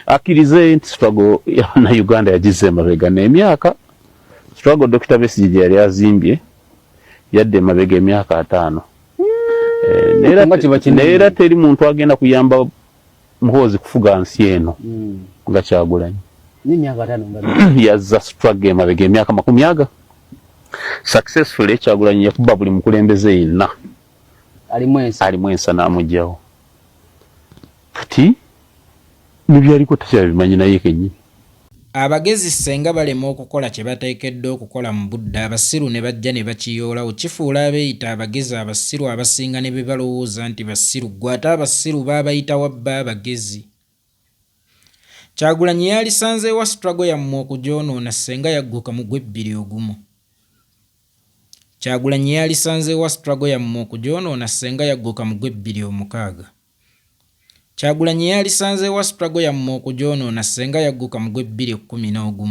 akirize struggle na Uganda yagize mabega n'emyaka struggle Dr. Besigye yali azimbye yadde mabega emyaka 5 neera teri muntu agenda kuyamba muhozi kufuga nsi eno nga Kyagulanyi n'emyaka 5 yazza struggle mabega emyaka 10 successfully Kyagulanyi yakuba buli mukulembeze yenna ali mwensa n'amugyawo kati nibyaliko takyabimanyi naye kennyini. Abagezi senga balema okukola kye bateekeddwa okukola mu budde abasiru ne bajja ne bakiyoolawo kifuula abeeyita abagezi abasiru abasinga ne be balowooza nti basiru gwe ate abasiru baabayita wabba abagezi. Kyagulanyi yalisanzeewa struggle yammwe okugyonoona senga yagguka mu gw'ebbiri ogumu. Kyagulanyi yalisanzeewa struggle yammwe okugyonoona senga yagguka mu gw'ebbiri omukaaga. Kyagulanyi yalisanzeewa struggle yammwe okugyonoona senga yagguka mu gw'ebbiri 11.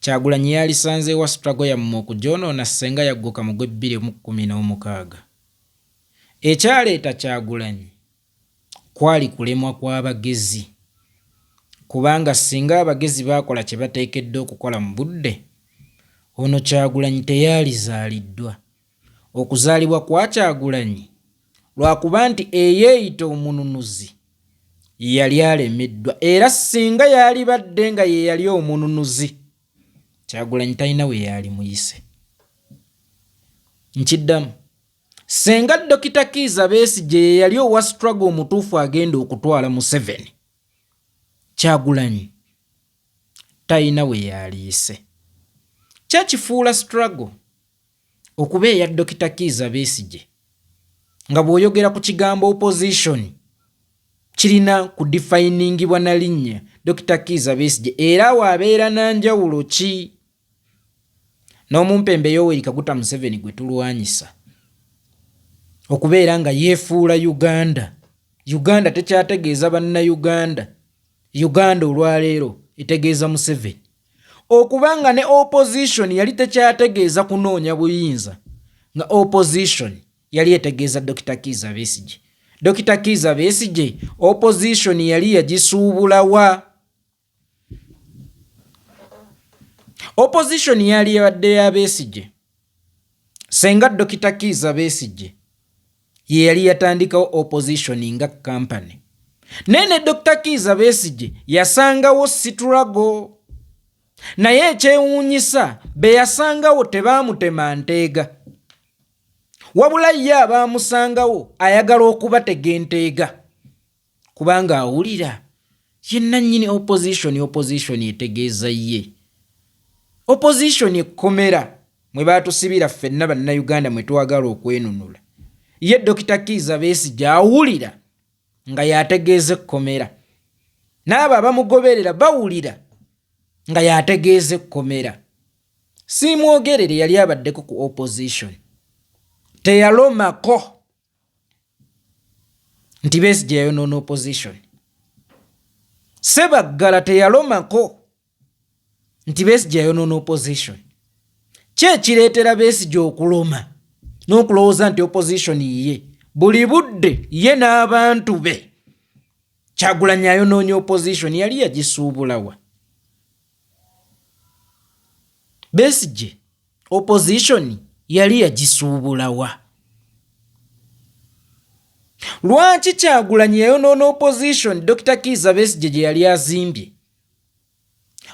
Kyagulanyi yalisanzeewa struggle yammwe okugyonoona senga yagguka mu gw'ebbiri 16. Ekyaleeta Kyagulanyi kwali kulemwa kw'abagezi. Kubanga singa abagezi baakola kye bateekeddwa okukola mu budde, ono Kyagulanyi teyaalizaaliddwa. Okuzaalibwa kwa Kyagulanyi lwakuba nti eyeeyita omununuzi yali alemeddwa, era singa yali badde nga ye yali omununuzi Kyagulanyi talina we yali muyise. Nkiddamu, senga Dr. Kizza Besigye ye yali owa struggle omutuufu agenda okutwala Museveni, Kyagulanyi talina we yaliyise. Kyakifuula struggle okuba eya Dr. Kizza Besigye nga bw'oyogera ku kigambo opposition kirina kudefiningibwa na linnya Dr. Kizza Besigye era waabeera nanjawulo ki n'omumpembe Yoweri Kaguta Museveni gwe tulwanyisa okubeera nga yeefuula Uganda tekyategeeza bannayuganda, Uganda olwaleero etegeeza Museveni. Okubanga ne opposition yali tekyategeeza kunoonya buyinza nga opposition yali etegeeza Dr. Kizza Besigye. Dr. Kizza Besigye opposition yali yagisuubula wa? Opposition yali yabadde ya Besigye senga Dr. Kizza Besigye ye yali yatandikawo opposition nga company. Nene Dr. Kizza Besigye yasangawo struggle. Naye ekyewuunyisa be yasangawo tebaamutema nteega. Wabula ye abaamusangawo ayagala okubatega enteega. Kubanga awulira yenna nnyini opposition etegeeza ye. Opposition ekkomera mwe baatusibira ffenna bannayuganda mwe twagala okwenunula. Ye Dr. Kizza Besigye awulira nga yategeeza ekkomera. N'abo abamugoberera bawulira nga yategeeza ekkomera. Simwogerere yali abaddeko ku opposition. Teyalomako nti Besigye yayonoona opposition. Sebaggala teyalomako nti Besigye yayonoona opposition. Ki ekireetera Besigye okuloma n'okulowooza nti opposition yiye buli budde ye n'abantu be? Kyagulanyi ayonoonye opposition yali yagisuubulawa. Besigye opposition yali yagisuubulawa. Lwaki Kyagulanyi yayonoona opposition Dr. Kizza Besigye gye yali azimbye?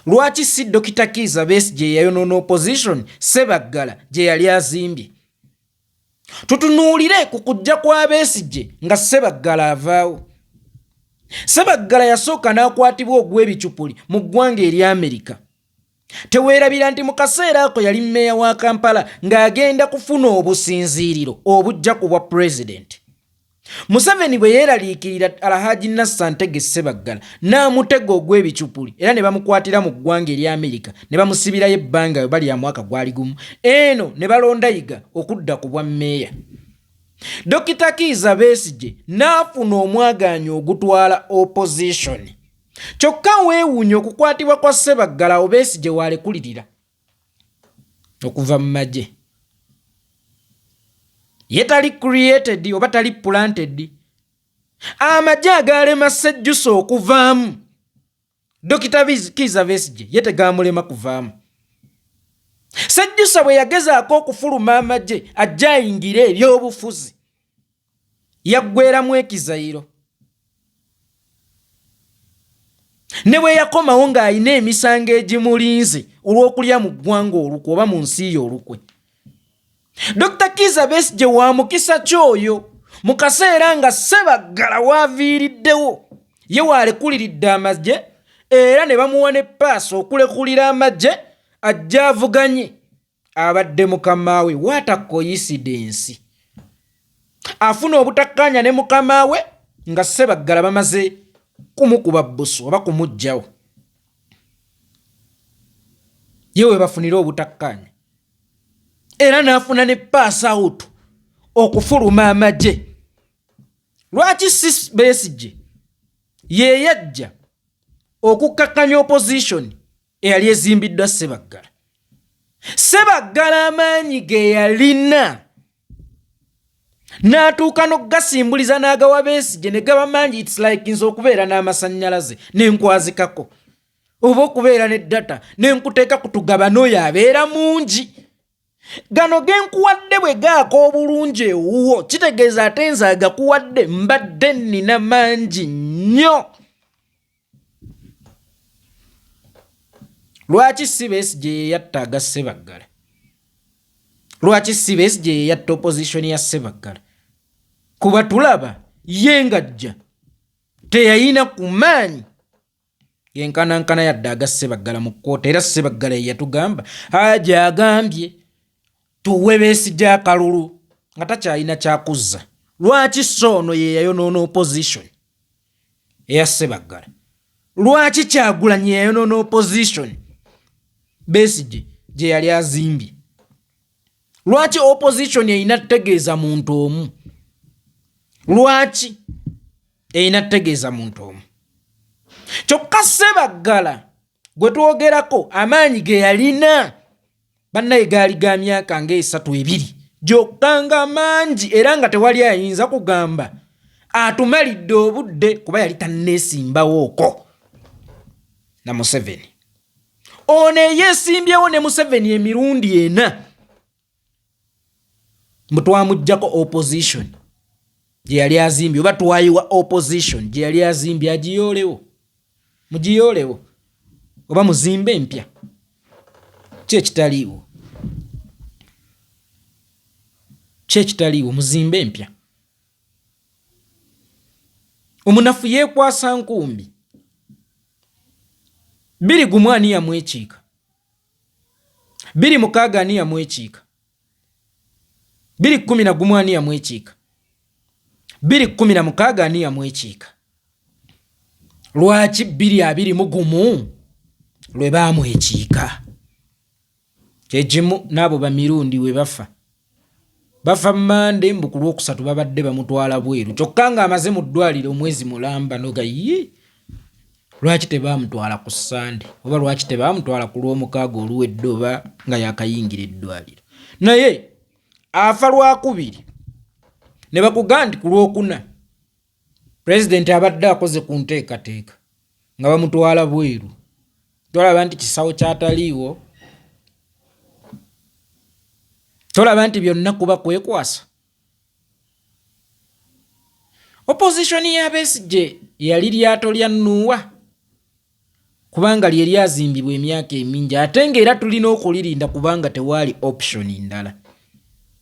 Lwaki si Dr. Kizza Besigye yayonoona opposition Sebaggala gye yali azimbye? Tutunuulire ku kujja kwa Besigye nga Sebaggala avaawo. Sebaggala yasooka n'akwatibwa ogw'ebicupuli mu ggwanga erya Amerika. Teweerabira nti mu kaseera ako yali mmeeya wa Kampala ng'agenda kufuna obusinziiriro obujja ku bwa pulezidenti. Museveni bwe yeeraliikirira Alhaji Nassantege Sebaggala n'amutega ogw'ebicupuli era ne bamukwatira mu ggwanga erya Amerika ne bamusibirayo ebbanga bali ya mwaka gwali gumu, eno ne balonda yiga okudda ku bwa mmeeya. Dr. Kizza Besigye n'afuna omwagaanyo ogutwala opposition. Kyokka weewuunye okukwatibwa kwa Sebaggala Besigye walekulirira okuva mu magye. Ye tali created oba tali planted amagye agalema Ssejjusa okuvaamu Dr. Kizza Besigye ye tegamulema kuvaamu. Ssejjusa bwe yagezaako okufuluma amagye ajja ayingire eby'obufuzi yaggweramu ekizayiro. Ne bwe yakomawo ng'alina emisango egimulinze olw'okulya mu ggwanga olukwe oba mu nsi ye olukwe. Dr. Kizza Besigye wa mukisa kyoyo mu kaseera nga Ssebaggala waaviiriddewo ye waalekuliridde amagye era ne bamuwa ne paasi okulekulira amagye ajja avuganye abadde mukama we. What a coincidence! Afuna obutakkaanya ne mukama we nga Ssebaggala bamaze kumukuba bbusu oba kumuggyawo. Yewe bafunira obutakkaanya era n'afuna ne pass out okufuluma amagye. Lwaki si Besigye ye yajja okukkakkanya opposition eyali ezimbiddwa Ssebaggala? Ssebaggala amaanyi ge yalina n'atuuka n'ogasimbuliza n'agawa Besigye ne gaba mangi. It's like nze okubeera n'amasannyalaze n'enkwazikako oba okubeera ne data n'enkuteeka kutugaba n'oyo abeera mungi. Gano genkuwadde bwe gaako obulungi ewuwo kitegeeza ate nze agakuwadde mbadde nnina mangi nnyo. Lwaki si Besigye ye yatta aga Ssebaggala? Lwaki si Besigye ye yatta opposition ya Ssebaggala? Kuba tulaba ye ng'ajja teyayina ku maanyi yenkanankana yadde aga Ssebaggala mu kkooti. Era Ssebaggala ye yatugamba aja agambye tuwe Besigye akalulu nga takyalina kyakuzza. Lwaki Soono ye yayonoona opposition eya Ssebaggala? Lwaki Kyagulanyi yayonoona opposition Besigye gye yali azimbye? Lwaki opposition erina tegeeza muntu omu? Lwaki erina tegeeza muntu omu? Kyokka Ssebaggala gwe twogerako amaanyi ge yalina bannaye gaali ga myaka ng'esatu ebiri gyokka nga mangi era nga tewali ayinza kugamba atumalidde obudde kuba yali tanneesimbawooko na Museveni. Ono yeesimbyewo ne Museveni emirundi ena mbu twamuggyako opposition gye yali azimbye oba twayiwa opposition gye yali azimbye agiyoolewo. Mugiyoolewo oba muzimbe empya. Kyekitaliiwo. Kyekitaliiwo muzimbe empya. Omunafu yeekwasa nkumbi 2 yamwekiika 2 yamwekiika 2 yamwekiika 2 yamwekiika. Lwaki 2 lwe baamwekiika? Kyekimu n'abo bamirundi we bafa Mande mbu ku Lwokusatu babadde bamutwala bweru kyokka nga amaze mu ddwaliro omwezi mulamba noga ye. Lwaki tebaamutwala ku Sande oba lwaki tebaamutwala ku Lwomukaaga oluwedde oba nga yakayingira eddwaliro? Naye afa Lwakubiri ne bakugamba nti ku Lwokuna Pulezidenti abadde akoze ku nteekateeka nga bamutwala bweru. Tolaba nti kisawo kyataliiwo? Tolaba nti byonna kuba kwekwasa? Opposition ya Besigye yali lyato lya Nuuwa kubanga lye lyazimbibwa emyaka emingi ate ng'era tulina okulirinda kubanga tewaali option ndala.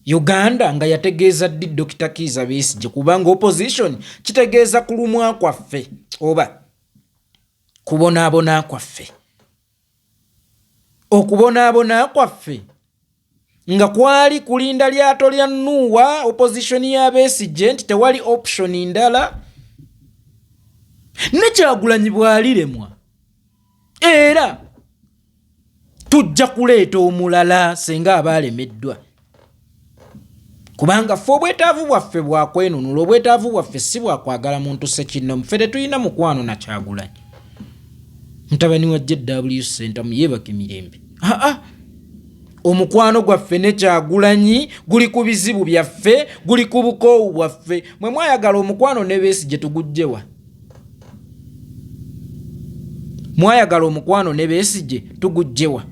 Uganda nga yategeeza ddi Dr. Kizza Besigye kubanga opposition kitegeeza kulumwa kwaffe oba kubonaabona kwaffe. Okubonaabona kwaffe nga kwali kulinda lyato lya Nuuwa opposition ya Besigye nti tewali option ndala. Ne Kyagulanyi bw'aliremwa era tujja kuleeta omulala senga abaalemeddwa kubanga ffe obwetaavu bwaffe bwakwenunula. Obwetaavu bwaffe si bwakwagala muntu ssekinnomu. Ffe tetulina mukwano na Kyagulanyi. Mutabani wa JW Center muyebake mirembe. omukwano gwaffe ne Kyagulanyi guli ku bizibu byaffe, guli ku bukoowu bwaffe. Mwe mwayagala omukwano ne Besigye tugugjewa? Mwayagala omukwano ne Besigye tugugjewa?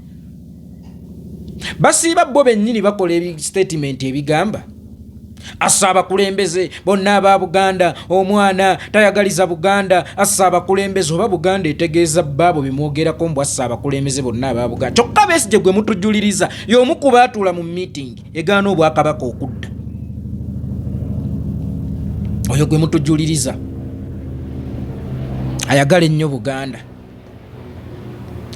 Basiiba bo bennyini bakola statement ebigamba assa abakulembeze bonna aba Buganda, omwana tayagaliza Buganda, assa abakulembeze. Oba Buganda etegeeza baabo bimwogerako mbu assa abakulembeze bonna aba Buganda. Kyokka Besigye gwe mutujuliriza y'omu ku baatuula mu meeting egaana obwakabaka okudda. Oyo gwe mutujuliriza ayagala ennyo Buganda,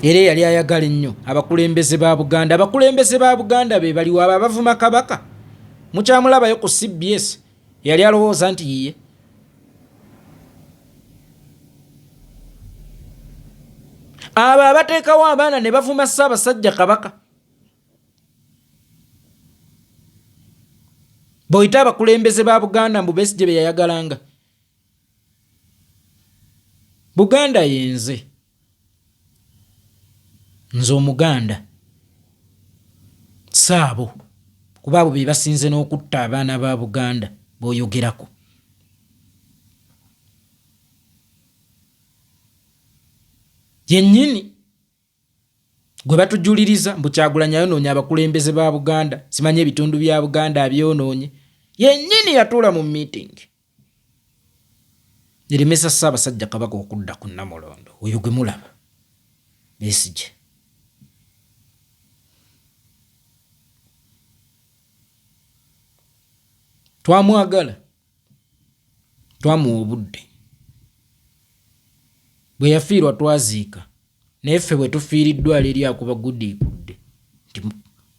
era yali ayagala ennyo abakulembeze ba Buganda. Abakulembeze ba Buganda be baliwo abo abavuma kabaka. Mukyamulabayo ku CBS yali alowooza nti yiye. Abo abateekawo abaana ne bavuma Ssaabasajja Kabaka. Boyita abakulembeze ba Buganda mbu Besigye be yayagalanga. Buganda yenze. Nze Omuganda. Saabo. Kuba abo be basinze n'okutta abaana ba Buganda b'oyogerako. Yennyini gwe batujuliriza mbu Kyagulanyi ayonoonye abakulembeze ba Buganda, simanye ebitundu bya Buganda abyonoonye. Yennyini yatuula mu meeting eremesa Ssaabasajja Kabaka okudda ku Namulondo. Oyo gwe mulaba Besigye. Twamwagala, twamuwa obudde. Bwe yafiirwa twaziika, naye ffe bwe tufiiriddwa eri akuba gudiikudde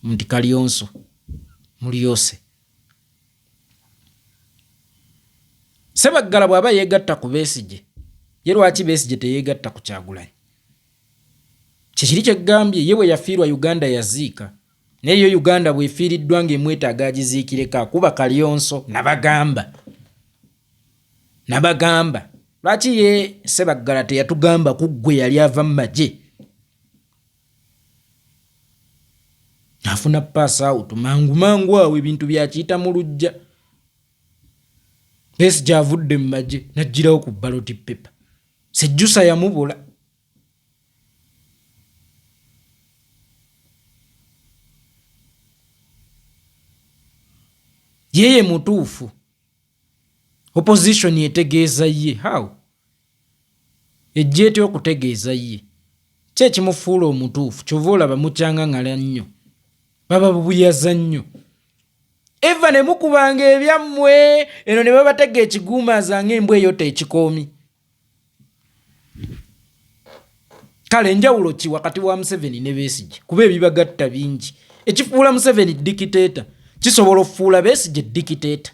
nti Kalyonso mulyose. Ssebaggala bw'aba yeegatta ku Besigye, ye lwaki Besigye teyeegatta ku Kyagulanyi? Kikiri kye ggambye, ye bwe yafiirwa Uganda yaziika. Naye yo Uganda bwefiiriddwa ng'emwetaaga agiziikireko akuba Kalyonso. Nabagamba lwaki ye Ssebaggala teyatugamba ku ggwe yali ava mu magye afuna pass out mangu awo ebintu byakiyita mu lujja. Besigye avudde mu magye n'agirawo ku ballot paper. Sejjusa yamubula. Yeye mutuufu. Opposition yetegeeza ye. How? Ejjeete okutegeeza ye. Kye kimufuula omutuufu. Kyova olaba mukyangangala nnyo. Baba bubuyaza nnyo. Eva ne mukubanga ebyammwe eno ne babatega ekiguumaaza ng'embwa eyo tekikoomi. Kale enjawulo ki wakati wa Museveni ne Besigye? Kuba ebibagatta bingi. Ekifuula Museveni dikiteeta kisobola okufuula Besigye dikiteeta.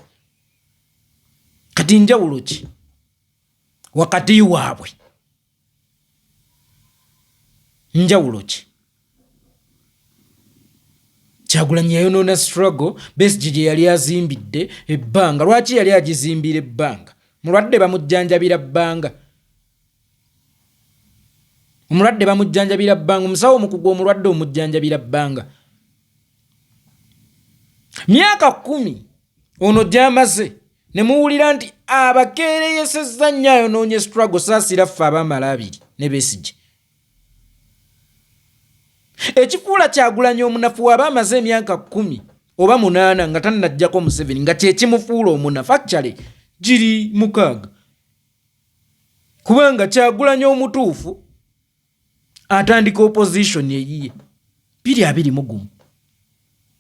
Kati njawulo ki wakati waabwe? Njawulo ki? Kyagulanyi Yayonona struggle Besigye gye yali azimbidde ebbanga. Lwaki yali agizimbira ebbanga? Mulwadde bamujjanjabira bbanga. Omulwadde bamujjanjabira bbanga. Omusawo omukugu omulwadde omujjanjabira bbanga. Myaka 10 ono gy'amaze ne muwulira nti abakeereyesezza nnyo ayonoonye struggle saasira ffe abamala 2 ne Besigye. Ekifuula Kyagulanyi omunafu waba amaze emyaka 10 oba 8 nga tannajjako Museveni nga kye kimufuula omunafu. Actually giri 6. Kubanga Kyagulanyi omutuufu atandika opposition eyiye 221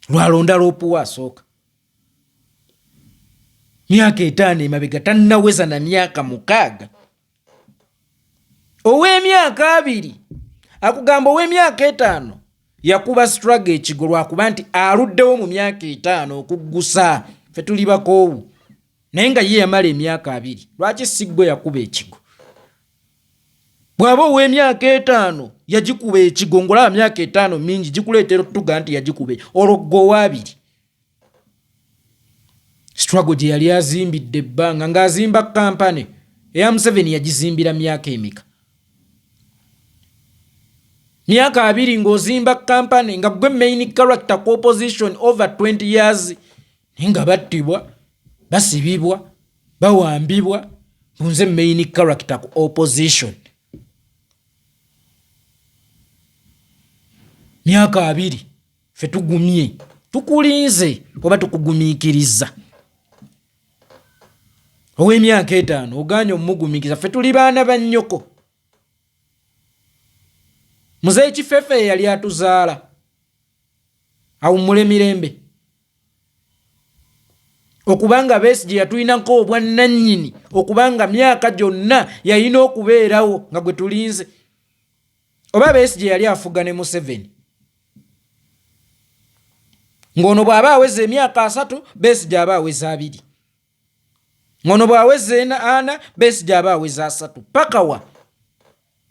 lwalonda loopuwa asooka. Myaka 5 emabega tannaweza na myaka 6. Ow'emyaka 2 akugamba ow'emyaka 5 yakuba struggle ekigo lwakuba nti aluddewo mu myaka 5 okuggusa ffe tuli bakoowu. Naye nga ye yamala emyaka 2. Lwaki sigwe yakuba ekigo? Bw'aba ow'emyaka 5 yagikuba ekigo ngolaba myaka 5 mingi gikuleetera okutuga nti yagikube ologgo wa 2. Struggle gye yali azimbidde ebbanga ng'azimba kampani eya Museveni yagizimbira myaka emika. myaka 2 ng'ozimba kampani nga gwe main character ku opposition over 20 years nga battibwa basibibwa bawambibwa nze main character ku opposition myaka 2 fe tugumye tukulinze oba tukugumiikiriza ow'emyaka 5 oganye omugumikiriza fe tuli baana ba nnyoko muzeeyi Kifefe yali atuzaala awummule mirembe okubanga Besigye yatulinako obwannannyini okubanga myaka gyonna yalina okubeerawo nga gwe tulinze oba Besigye yali afuga ne Museveni ng'ono bw'aba aweze emyaka 3 Besigye aba aweze 2 ng'ono bw'aweze 4 Besigye aba aweze 3 paka wa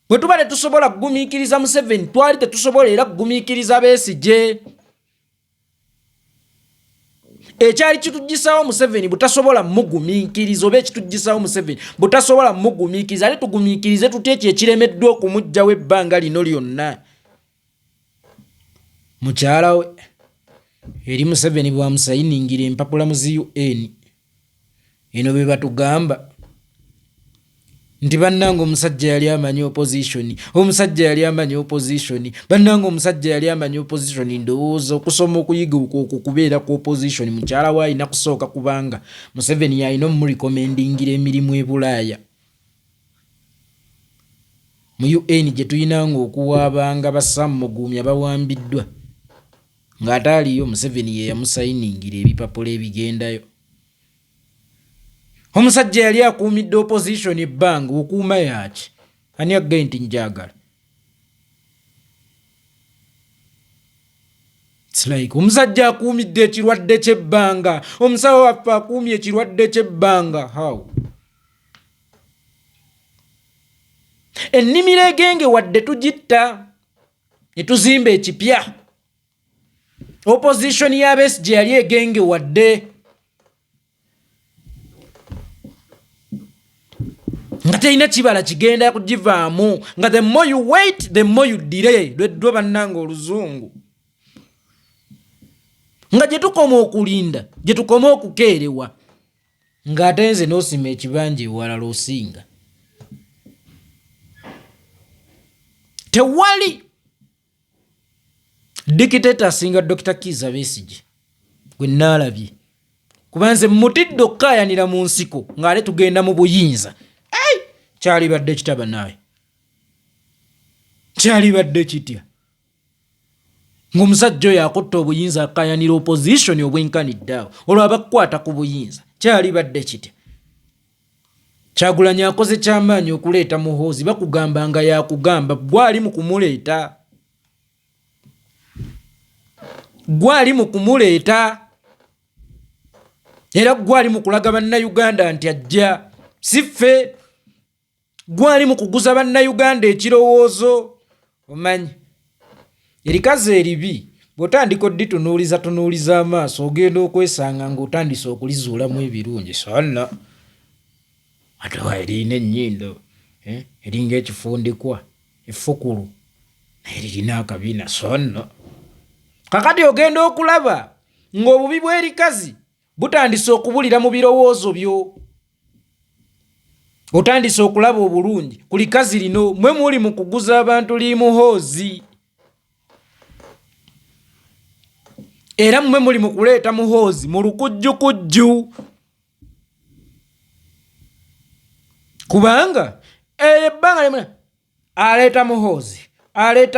bwe tuba tetusobola kugumiikiriza Museveni twali tetusobola era kugumiikiriza Besigye ekyali kituggisawo Museveni butasobola mugumiikiriza oba ekituggisawo Museveni butasobola mugumiikiriza ate tugumiikirize tutya ekyo ekiremeddwa okumuggyawo ebbanga lino lyonna mukyala we eri Museveni bwamusayiningira empapula mu UN eno be batugamba nti bannange omusajja yali amanyi opposition omusajja yali amanyi opposition bannange omusajja yali amanyi opposition ndowooza okusoma okuyiga okukubeera ku opposition mukyala we alina kusooka kubanga Museveni yalina omurekomendingira emirimu e Bulaaya mu UN gye tuyinanga okuwaabanga Bassam Muguumya bawambiddwa ng'ate aliyo Museveni ye yamusayiningira ebipapula ebigendayo omusajja yali akuumidde opposition ebbanga okuuma yaki ani aggaye nti njagala it's like omusajja akuumidde ekirwadde ky'ebbanga omusawo waffe akuumye ekirwadde ky'ebbanga how ennimiro egenge wadde tugitta ne tuzimba ekipya opposition ya Besigye yali egenge wadde nga telina kibala kigenda kugivaamu nga the more you wait the more you delay lweddwa bannanga oluzungu nga gye tukoma okulinda gye tukoma okukeerewa ng'ate nze n'osima ekibanja ewalala osinga tewali dikiteta asinga Dr. Kizza Besigye gwe naalabye kuba nze mutidde okukaayanira mu nsiko ng'ate tugenda mu buyinza kyali badde kitaba naye kyali badde kitya ng'omusajja oyo akotta obuyinza akaayanira opposition obwenkaniddeawo olwo abakukwata ku buyinza kyali badde kitya Kyagulanyi akoze kyamaanyi okuleeta Muhoozi bakugambanga yakugamba gwali mu kumuleeta gwali mu kumuleeta era gwali mu kulaga bannayuganda nti ajja si ffe gwali mu kuguza bannayuganda ekirowoozo omanyi erikazi eribi bw'otandika odditunuuliza amaaso ogenda okwesanga ng'otandise okulizuulamu ebirungi sonna ate wa erina ennyindo eringa ekifundikwa effukulu naye lirina akabina sonna kakati ogenda okulaba ng'obubi bw'erikazi butandise okubulira mu birowoozo byo otandise okulaba obulungi ku likazi lino mwe muli mu kuguza abantu li Muhoozi era mwe muli mu kuleeta Muhoozi mu lukujjukujju kubanga ebbanga limwe aleeta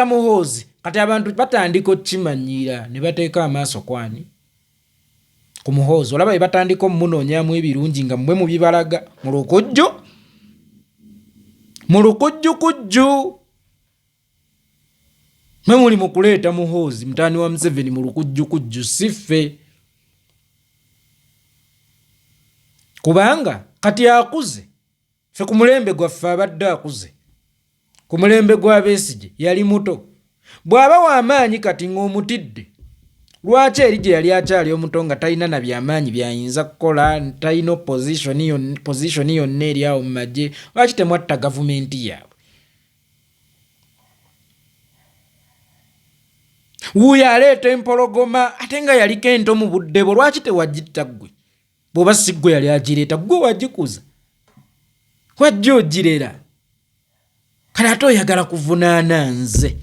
Muhoozi kati abantu batandika okukimanyira ne bateeka amaaso kwani ku Muhoozi olaba bye batandika omunoonyamu ebirungi nga mwe mubibalaga mu lukujju mu lukujjukujju mwe muli mu kuleeta Muhoozi mutaani wa Museveni mu lukujjukujju si ffe kubanga kati akuze ffe ku mulembe gwaffe abadde akuze ku mulembe gwa Besigye yali muto bw'aba w'amaanyi kati ng'omutidde lwaki eri gye yali akyali omuto nga talina na byamaanyi byayinza kukola talina position yonna eri awo mu magye lwaki temwatta gavumenti yaabwe wuuyo aleeta empologoma ate nga yaliko ento mu budde bwo lwaki tewagitta ggwe bw'oba si ggwe yali agireeta ggwe wagikuza wajja ogirera kale ate oyagala kuvunaana nze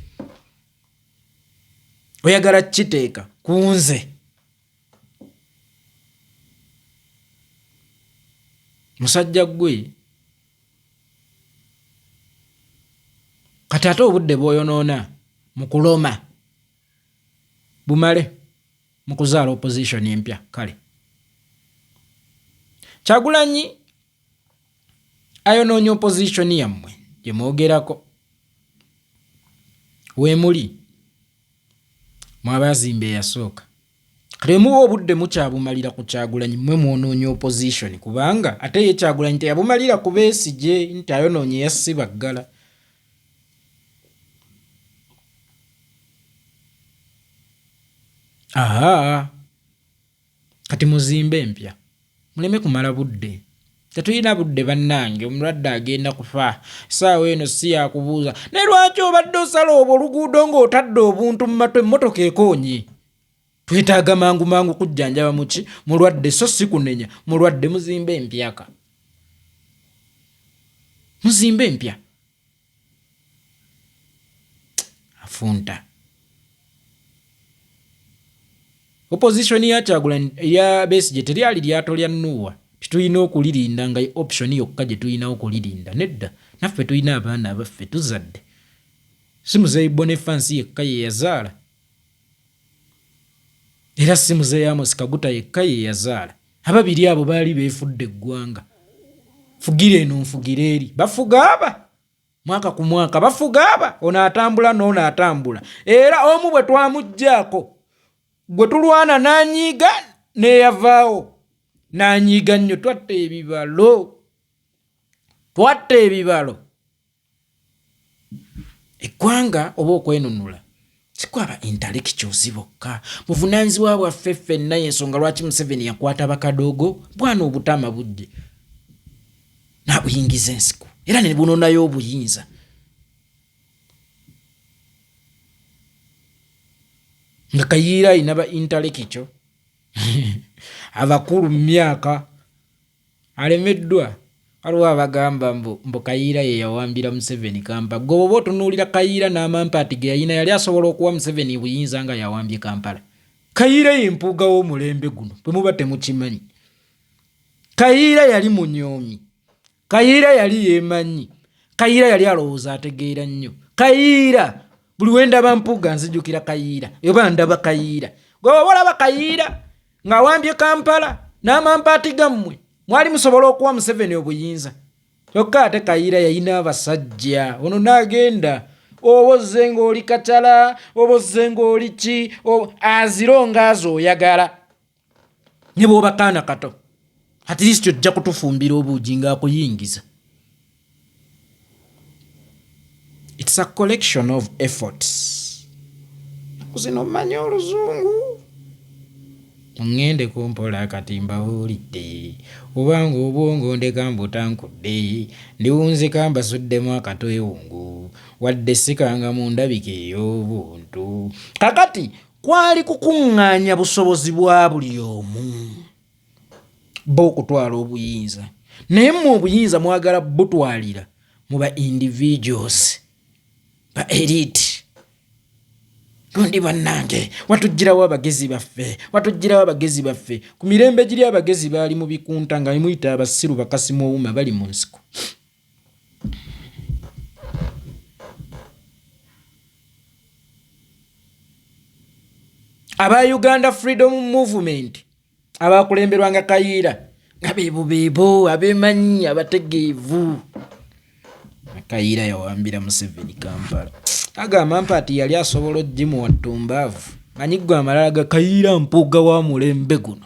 oyagala kiteeka ku nze musajja ggwe kati ate obudde bw'oyonoona mu kuloma bumale mu kuzaala opposition empya kale Kyagulanyi ayonoonya opposition yammwe gye mwogerako weemuli mwabazimba eyasooka kale muwa obudde mukyabumalira ku Kyagulanyi mmwe mwonoonya opposition kubanga ate ye Kyagulanyi teyabumalira ku Besigye nti ayonoonya yassibaggala kati muzimbe empya muleme kumala budde tetulina budde bannange omulwadde agenda kufa essaawa eno si yakubuuza naye lwaki obadde osala obwo oluguudo ng'otadde obuntu mu matwe emmotoka ekoonye twetaaga mangu mangu kujjanjaba muki mulwadde so si kunenya mulwadde muzimbe empyaka muzimbe empya afunta opposition ya Kyagulanyi ya Besigye teryali lyato lya Nuuwa tulina okulirinda nga option yokka gye tulina okulirinda nedda naffe tulina abaana abaffe tuzadde si muzeeyi Boniface yekka ye yazaala era si muzeeyi Amos Kaguta yekka ye yazaala ababiri abo baali beefudde eggwanga fugira eno nfugira eri bafuga aba mwaka ku mwaka bafuga aba ono atambula n'ono atambula era omu bwe twamuggyako gwe tulwana n'anyiiga n'eyavaawo n'anyiiga nnyo twatta ebibalo eggwanga oba okwenunula sikwaba intellectuals bokka buvunaanyizibwa bwaffe ffenna y'ensonga lwaki Museveni yakwata bakadoogo bwana obutama bujje n'abuyingiza ensiku era ne bunonayo obuyinza nga Kayiira ayina ba intellectual abakulu mu myaka alemeddwa waliwo abagamba mbu Kayiira ye yawambira Museveni Kampala gwe oba otunuulira Kayiira n'amampaati ge yalina yali asobola okuwa Museveni buyinza nga yawambye Kampala Kayiira ye mpuuga w'omulembe guno bwe muba temukimanyi Kayiira yali munyoomi Kayiira yali yeemanyi Kayiira yali alowooza ategeera nnyo Kayiira buli wendaba mpuuga nzijukira Kayiira oba ndaba Kayiira gwe oba olaba Kayiira ng'awambye Kampala n'amampaati gammwe mwali musobola okuwa Museveni obuyinza kyokka ate Kayiira yalina abasajja ono n'agenda oba ozze ng'oli Kacala oba ozze ng'oli ki azironga az'oyagala ne bw'oba kaana kato at least ojja kutufumbira obuugi ng'akuyingiza. It's a collection of efforts. Kuzino manya oluzungu. Ngende kumpola akatimba hulidde. Obanga obwongo ndeka mbutankudde. Ndiwunze kamba suddemu akatoyungu. Wadde sikanga mu ndabike ey'obuntu. Kakati kwali kukuŋŋaanya busobozi bwa buli omu. Bo kutwala obuyinza. Naye mu obuyinza mwagala butwalira mu ba individuals. Ba elite. Gondi bannange watujjirawo abagezi baffe ku mirembe giri abagezi baali mu bikunta nga muyita abasiru bakasimu ouma bali mu nsiko. Aba Uganda Freedom Movement abakulemberwanga Kayiira nga beebo abemanyi abategeevu. Kayiira yawambira Museveni Kampala. Agamba mpaati yali asobola ogimu wattumbaavu. Manyi gwe amalala ga Kayiira mpuuga wa mulembe guno.